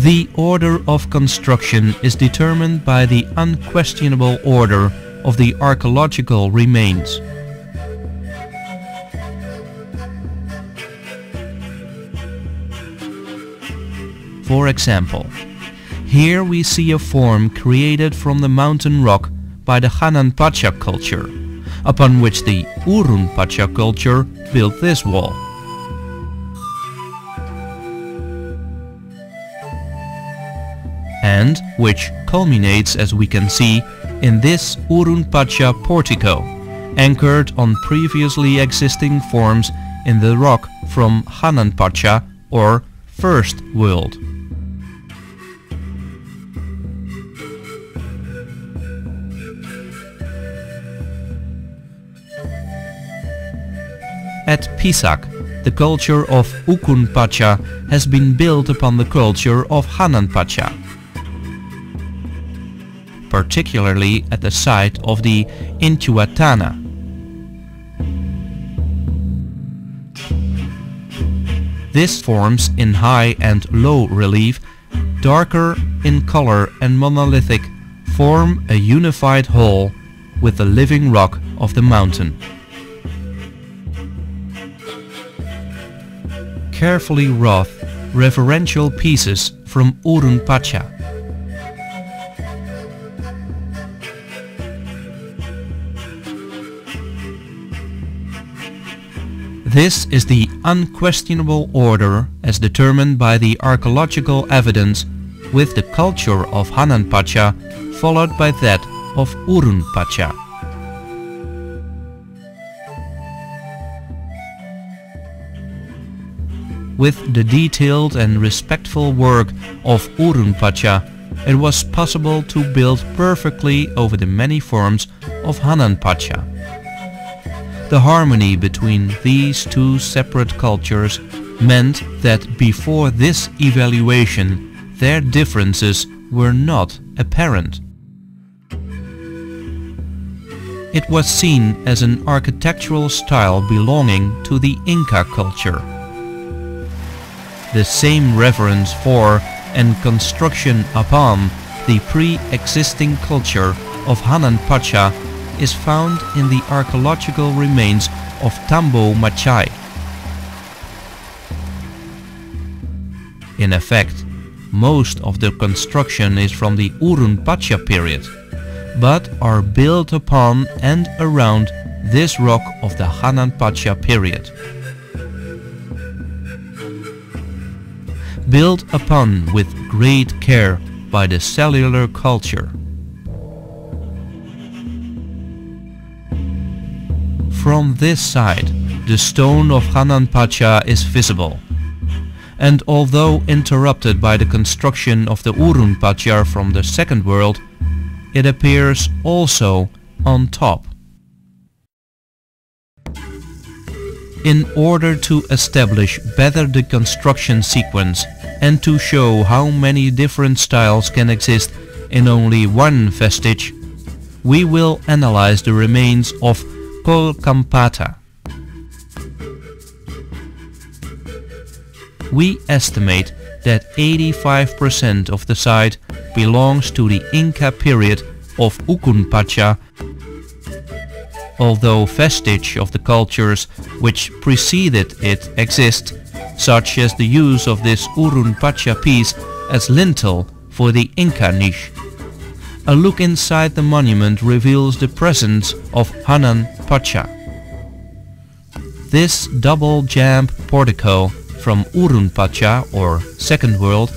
The order of construction is determined by the unquestionable order of the archaeological remains. For example, here we see a form created from the mountain rock by the Hanan Pacha culture, upon which the Uran Pacha culture built this wall. And which culminates, as we can see, in this Uran Pacha portico, anchored on previously existing forms in the rock from Hanan Pacha or First World. At Pisac, the culture of Ukun Pacha has been built upon the culture of Hanan Pacha, particularly at the site of the Intihuatana. This forms in high and low relief, darker in color and monolithic, form a unified whole with the living rock of the mountain. Carefully wrought reverential pieces from Uran Pacha. This is the unquestionable order as determined by the archaeological evidence, with the culture of Hanan Pacha followed by that of Uran Pacha. With the detailed and respectful work of Uran Pacha, it was possible to build perfectly over the many forms of Hanan Pacha. The harmony between these two separate cultures meant that before this evaluation their differences were not apparent. It was seen as an architectural style belonging to the Inca culture. The same reverence for and construction upon the pre-existing culture of Hanan Pacha is found in the archaeological remains of Tambo Machai. In effect, most of the construction is from the Uran Pacha period, but are built upon and around this rock of the Hanan Pacha period. Built upon with great care by the cellular culture. From this side, the stone of Hanan Pacha is visible, and although interrupted by the construction of the Uran Pacha from the Second World, it appears also on top. In order to establish better the construction sequence and to show how many different styles can exist in only one vestige, we will analyze the remains of Ukun Pacha. We estimate that 85% of the site belongs to the Inca period of Ukun Pacha, although vestiges of the cultures which preceded it exist, such as the use of this Uran Pacha piece as lintel for the Inca niche. A look inside the monument reveals the presence of Hanan Pacha. This double-jamb portico from Uran Pacha or Second World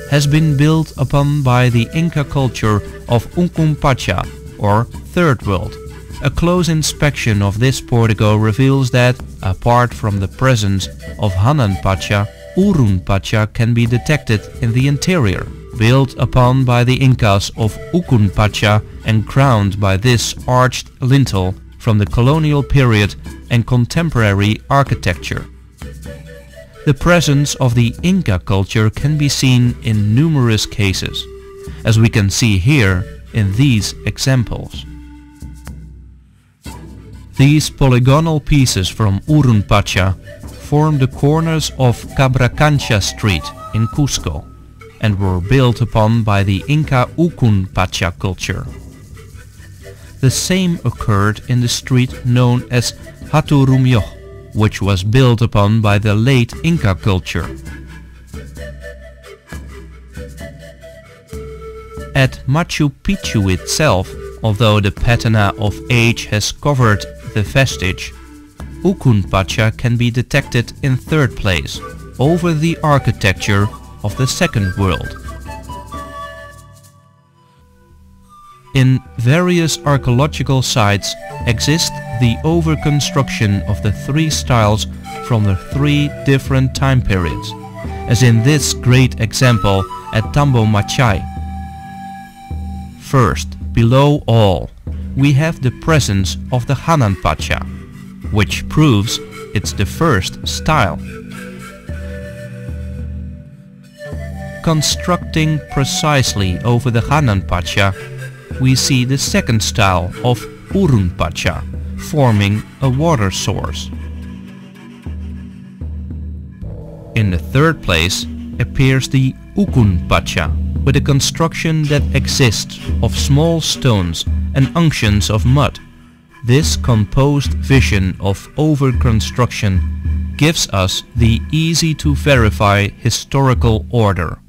has been built upon by the Inca culture of Ukun Pacha or Third World. A close inspection of this portico reveals that, apart from the presence of Hanan Pacha, Uran Pacha can be detected in the interior, built upon by the Incas of Ukun Pacha and crowned by this arched lintel from the colonial period and contemporary architecture. The presence of the Inca culture can be seen in numerous cases, as we can see here in these examples. These polygonal pieces from Uran Pacha form the corners of Cabracancha Street in Cusco. and were built upon by the Inca Ukun Pacha culture. The same occurred in the street known as Haturumyoh, which was built upon by the late Inca culture. At Machu Picchu itself, although the patina of age has covered the vestige, Ukun Pacha can be detected in third place, over the architecture of the second world. In various archaeological sites exist the overconstruction of the three styles from the three different time periods, as in this great example at Tambo Machai. First, below all, we have the presence of the Hanan Pacha, which proves it's the first style. Constructing precisely over the Hanan Pacha, we see the second style of Uran Pacha, forming a water source. In the third place appears the Ukun Pacha, with a construction that exists of small stones and unctions of mud. This composed vision of over-construction gives us the easy to verify historical order.